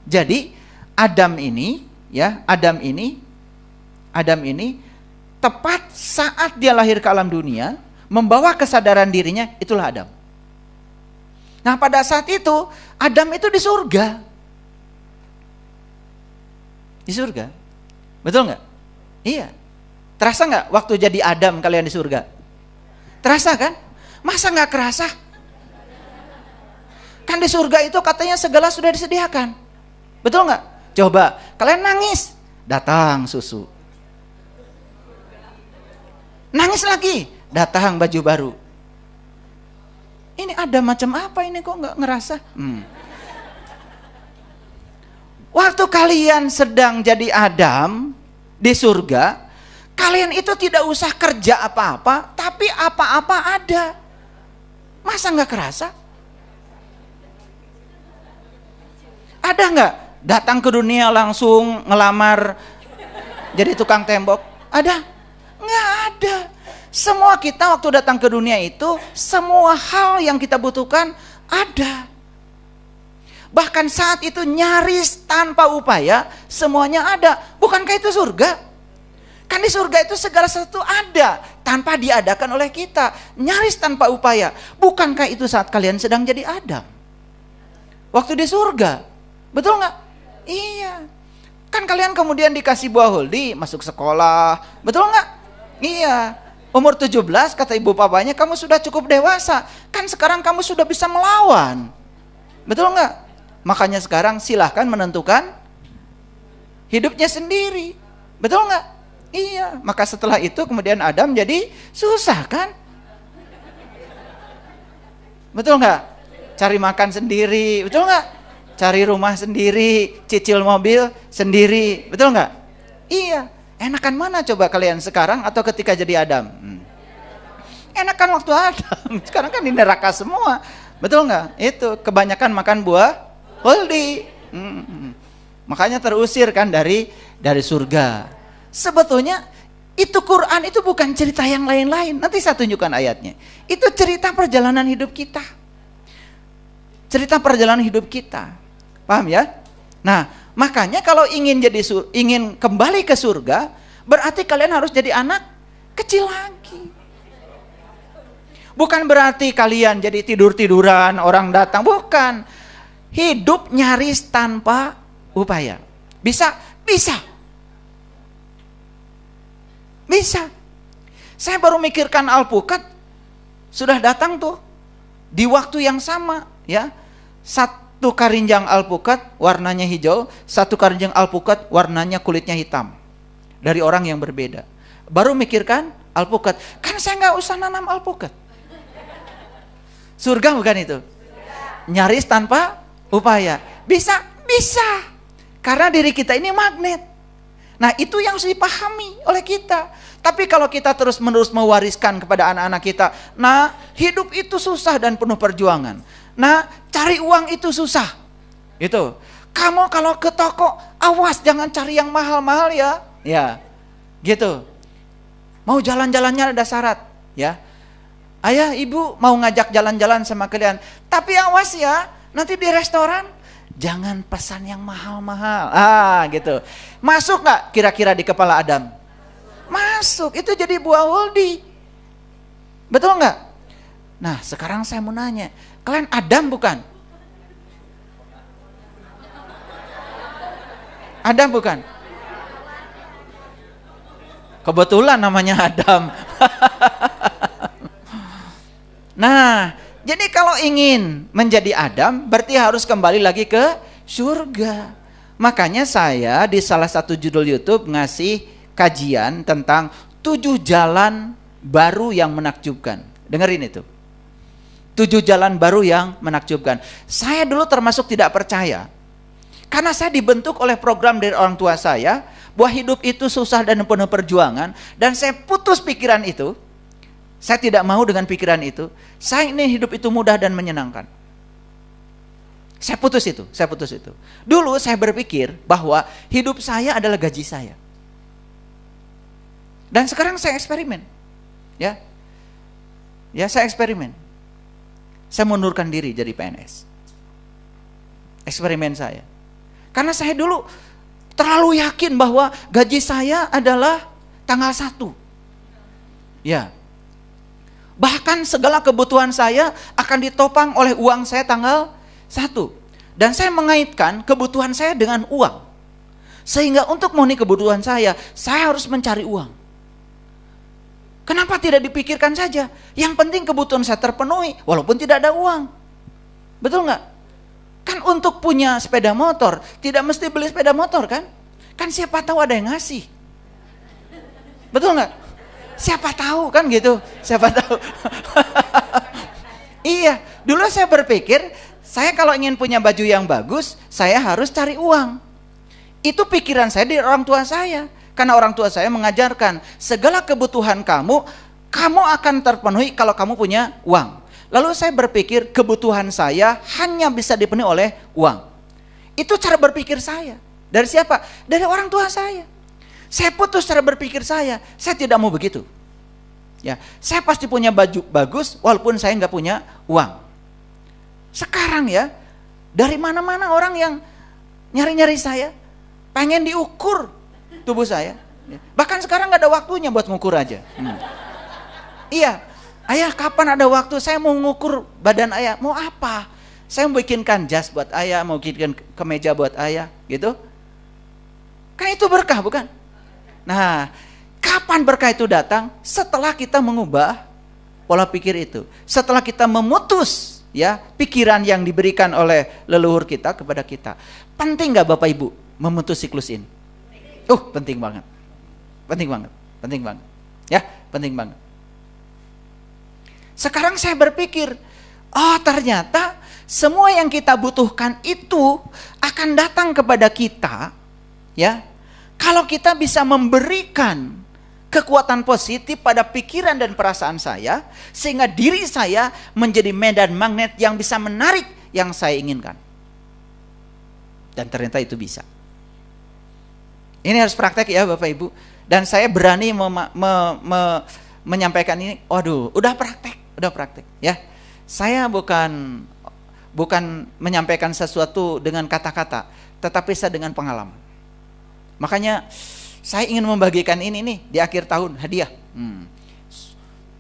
Jadi Adam ini tepat saat dia lahir ke alam dunia, membawa kesadaran dirinya, itulah Adam. Nah, pada saat itu Adam itu di surga. Di surga. Betul nggak? Iya. Terasa nggak waktu jadi Adam kalian di surga? Terasa kan? Masa nggak kerasa? Kan di surga itu katanya segala sudah disediakan. Betul nggak? Coba kalian nangis, datang susu. Nangis lagi, datang baju baru. Ini ada macam apa ini kok nggak ngerasa? Waktu kalian sedang jadi Adam di surga, kalian itu tidak usah kerja apa-apa, tapi apa-apa ada. Masa nggak kerasa? Ada nggak datang ke dunia langsung ngelamar jadi tukang tembok? Ada? Nggak ada. Semua kita waktu datang ke dunia itu, semua hal yang kita butuhkan ada. Bahkan saat itu nyaris tanpa upaya, semuanya ada. Bukankah itu surga? Kan di surga itu segala sesuatu ada, tanpa diadakan oleh kita. Nyaris tanpa upaya. Bukankah itu saat kalian sedang jadi Adam? Waktu di surga. Betul nggak? Iya. Kan kalian kemudian dikasih buah huldi, masuk sekolah. Betul nggak? Iya. Umur 17 kata ibu papanya, kamu sudah cukup dewasa. Kan sekarang kamu sudah bisa melawan. Betul nggak? Makanya sekarang silahkan menentukan hidupnya sendiri. Betul nggak? Iya. Maka setelah itu kemudian Adam jadi susah kan? Betul nggak? Cari makan sendiri. Betul nggak? Cari rumah sendiri, cicil mobil sendiri, betul nggak? Iya. Enakan mana coba kalian sekarang atau ketika jadi Adam? Enakan waktu Adam. Sekarang kan di neraka semua, betul nggak? Itu kebanyakan makan buah huldi. Makanya terusir kan dari surga. Sebetulnya itu Quran itu bukan cerita yang lain-lain. Nanti saya tunjukkan ayatnya. Itu cerita perjalanan hidup kita. Cerita perjalanan hidup kita. Paham ya? Nah, makanya kalau ingin kembali ke surga, berarti kalian harus jadi anak kecil lagi. Bukan berarti kalian jadi tidur-tiduran, orang datang, bukan. Hidup nyaris tanpa upaya. Bisa? Bisa. Bisa. Saya baru mikirkan alpukat sudah datang tuh di waktu yang sama, ya. Satu karinjang alpukat warnanya hijau, satu karinjang alpukat warnanya kulitnya hitam. Dari orang yang berbeda. Baru mikirkan alpukat. Kan saya nggak usah nanam alpukat. Surga bukan itu? Nyaris tanpa upaya. Bisa? Bisa. Karena diri kita ini magnet. Nah, itu yang harus dipahami oleh kita. Tapi kalau kita terus-menerus mewariskan kepada anak-anak kita, nah, hidup itu susah dan penuh perjuangan. Nah, cari uang itu susah. Itu. Kamu kalau ke toko, awas jangan cari yang mahal-mahal ya. Ya. Gitu. Mau jalan-jalannya ada syarat, ya. Ayah, ibu mau ngajak jalan-jalan sama kalian. Tapi awas ya, nanti di restoran jangan pesan yang mahal-mahal. Gitu. Masuk nggak kira-kira di kepala Adam? Masuk. Itu jadi buah huldi. Betul nggak? Nah, sekarang saya mau nanya, kalian Adam bukan? Adam bukan? Kebetulan namanya Adam. Nah, jadi kalau ingin menjadi Adam, berarti harus kembali lagi ke surga. Makanya saya di salah satu judul YouTube ngasih kajian tentang 7 jalan baru yang menakjubkan. Dengerin itu. 7 jalan baru yang menakjubkan. Saya dulu termasuk tidak percaya. Karena saya dibentuk oleh program dari orang tua saya, bahwa hidup itu susah dan penuh perjuangan. Dan saya putus pikiran itu. Saya tidak mau dengan pikiran itu. Saya ingin hidup itu mudah dan menyenangkan. Saya putus itu. Dulu saya berpikir bahwa hidup saya adalah gaji saya. Dan sekarang saya eksperimen. Ya, saya eksperimen. Saya mundurkan diri jadi PNS. Eksperimen saya. Karena saya dulu terlalu yakin bahwa gaji saya adalah tanggal 1. Ya. Bahkan segala kebutuhan saya akan ditopang oleh uang saya tanggal 1. Dan saya mengaitkan kebutuhan saya dengan uang. Sehingga untuk memenuhi kebutuhan saya harus mencari uang. Kenapa tidak dipikirkan saja? Yang penting kebutuhan saya terpenuhi, walaupun tidak ada uang. Betul nggak? Kan untuk punya sepeda motor, tidak mesti beli sepeda motor kan? Kan siapa tahu ada yang ngasih. Betul nggak? Siapa tahu kan gitu, siapa tahu. Iya, dulu saya berpikir, saya kalau ingin punya baju yang bagus, saya harus cari uang. Itu pikiran saya di orang tua saya. Karena orang tua saya mengajarkan, segala kebutuhan kamu akan terpenuhi kalau kamu punya uang. Lalu saya berpikir, kebutuhan saya hanya bisa dipenuhi oleh uang. Itu cara berpikir saya. Dari siapa? Dari orang tua saya. Saya putus cara berpikir saya tidak mau begitu. Ya, saya pasti punya baju bagus walaupun saya nggak punya uang. Sekarang ya, dari mana-mana orang yang nyari-nyari saya, pengen diukur tubuh saya. Bahkan sekarang nggak ada waktunya buat ngukur aja. Iya, ayah kapan ada waktu? Saya mau ngukur badan ayah. Mau apa? Saya mau bikinkan jas buat ayah, mau bikinkan kemeja buat ayah, gitu. Kan itu berkah, bukan? Nah, kapan berkah itu datang? Setelah kita mengubah pola pikir itu. Setelah kita memutus ya pikiran yang diberikan oleh leluhur kita kepada kita. Penting nggak Bapak Ibu memutus siklus ini? Penting banget. Penting banget. Penting banget. Ya, penting banget. Sekarang saya berpikir, ternyata semua yang kita butuhkan itu akan datang kepada kita ya. Kalau kita bisa memberikan kekuatan positif pada pikiran dan perasaan saya, sehingga diri saya menjadi medan magnet yang bisa menarik yang saya inginkan. Dan ternyata itu bisa. Ini harus praktek ya Bapak Ibu. Dan saya berani menyampaikan ini, udah praktek ya. Saya bukan menyampaikan sesuatu dengan kata-kata, tetapi saya dengan pengalaman. Makanya saya ingin membagikan ini nih di akhir tahun hadiah.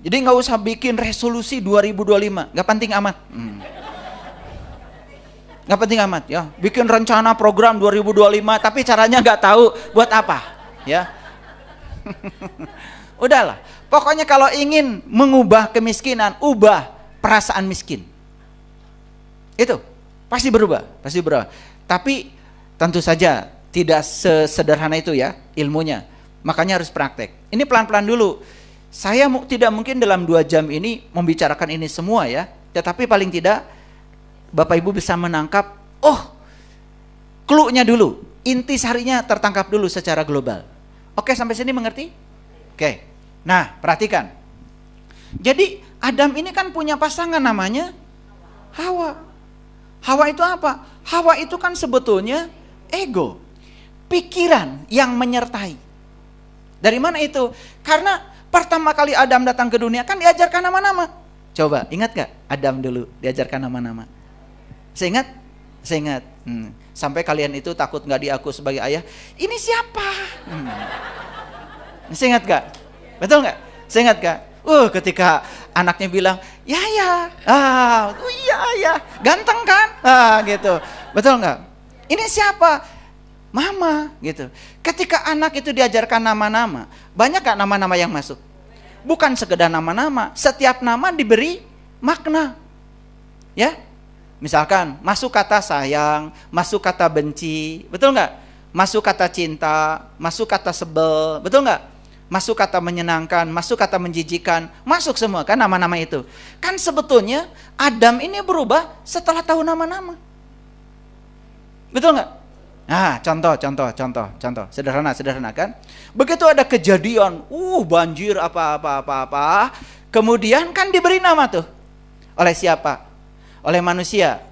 Jadi nggak usah bikin resolusi 2025, nggak penting amat. Nggak penting amat ya. Bikin rencana program 2025, tapi caranya nggak tahu buat apa, ya. Udahlah. Pokoknya kalau ingin mengubah kemiskinan, ubah perasaan miskin. Itu pasti berubah. Tapi tentu saja tidak sesederhana itu ya ilmunya. Makanya harus praktek. Ini pelan-pelan dulu. Saya tidak mungkin dalam 2 jam ini membicarakan ini semua ya. Tetapi paling tidak Bapak Ibu bisa menangkap, clue-nya dulu. Inti sarinya tertangkap dulu secara global. Oke, sampai sini mengerti? Oke. Nah, perhatikan. Jadi Adam ini kan punya pasangan namanya Hawa. Hawa itu apa? Hawa itu kan sebetulnya ego. Pikiran yang menyertai. Dari mana itu? Karena pertama kali Adam datang ke dunia kan diajarkan nama-nama. Coba ingat gak Adam dulu diajarkan nama-nama? Saya ingat. Sampai kalian itu takut gak diaku sebagai ayah. Ini siapa? Saya ingat gak? Betul gak? Saya ingat gak? Ketika anaknya bilang ya. Iya ayah. Ganteng kan? Gitu. Betul gak? Ini siapa? Mama gitu. Ketika anak itu diajarkan nama-nama, banyak gak nama-nama yang masuk? Bukan sekedar nama-nama, setiap nama diberi makna. Ya? Misalkan masuk kata sayang, masuk kata benci, betul gak? Masuk kata cinta, masuk kata sebel, betul gak? Masuk kata menyenangkan, masuk kata menjijikan, masuk semua kan nama-nama itu. Kan sebetulnya Adam ini berubah setelah tahu nama-nama. Betul gak? Nah, contoh, sederhana kan? Begitu ada kejadian, banjir apa. Kemudian kan diberi nama tuh. Oleh siapa? Oleh manusia.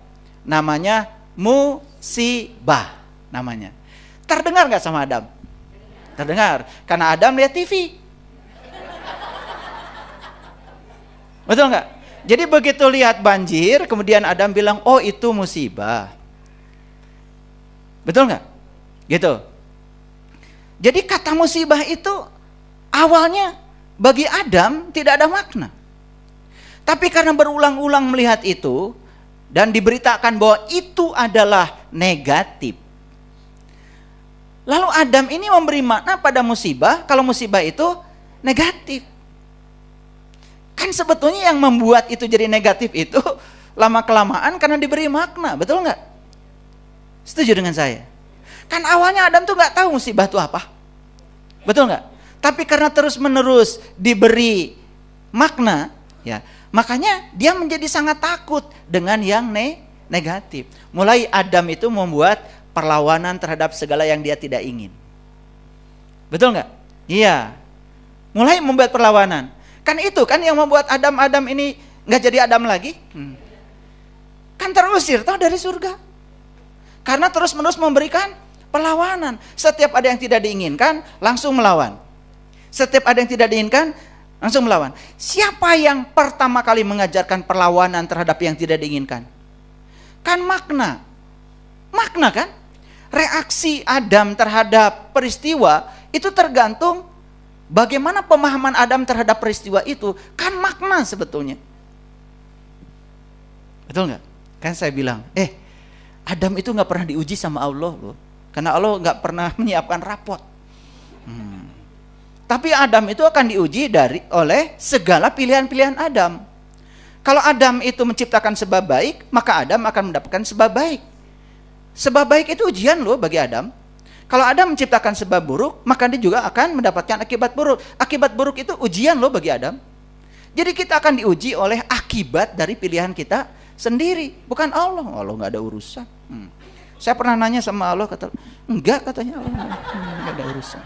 Namanya musibah namanya. Terdengar nggak sama Adam? Terdengar, karena Adam lihat TV. Betul nggak? Jadi begitu lihat banjir, kemudian Adam bilang, itu musibah. Betul nggak? Gitu. Jadi kata musibah itu awalnya bagi Adam tidak ada makna. Tapi karena berulang-ulang melihat itu dan diberitakan bahwa itu adalah negatif. Lalu Adam ini memberi makna pada musibah kalau musibah itu negatif. Kan sebetulnya yang membuat itu jadi negatif itu lama-kelamaan karena diberi makna, betul nggak? Setuju dengan saya? Kan awalnya Adam tuh nggak tahu musibah itu apa, betul nggak? Tapi karena terus-menerus diberi makna, ya Makanya dia menjadi sangat takut dengan yang negatif. Mulai Adam itu membuat perlawanan terhadap segala yang dia tidak ingin. Betul nggak? Iya. Mulai membuat perlawanan. Kan itu kan yang membuat Adam ini nggak jadi Adam lagi. Kan terusir toh dari surga. Karena terus-menerus memberikan perlawanan. Setiap ada yang tidak diinginkan, langsung melawan. Setiap ada yang tidak diinginkan, langsung melawan. Siapa yang pertama kali mengajarkan perlawanan terhadap yang tidak diinginkan? Kan makna. Makna kan? Reaksi Adam terhadap peristiwa itu tergantung bagaimana pemahaman Adam terhadap peristiwa itu. Kan makna sebetulnya. Betul nggak? Kan saya bilang, Adam itu nggak pernah diuji sama Allah loh. Karena Allah nggak pernah menyiapkan rapot. Tapi Adam itu akan diuji oleh segala pilihan-pilihan Adam. Kalau Adam itu menciptakan sebab baik, maka Adam akan mendapatkan sebab baik. Sebab baik itu ujian loh bagi Adam. Kalau Adam menciptakan sebab buruk, maka dia juga akan mendapatkan akibat buruk. Akibat buruk itu ujian loh bagi Adam. Jadi kita akan diuji oleh akibat dari pilihan kita sendiri, bukan Allah. Allah nggak ada urusan. Saya pernah nanya sama Allah, enggak katanya Allah nggak ada urusan.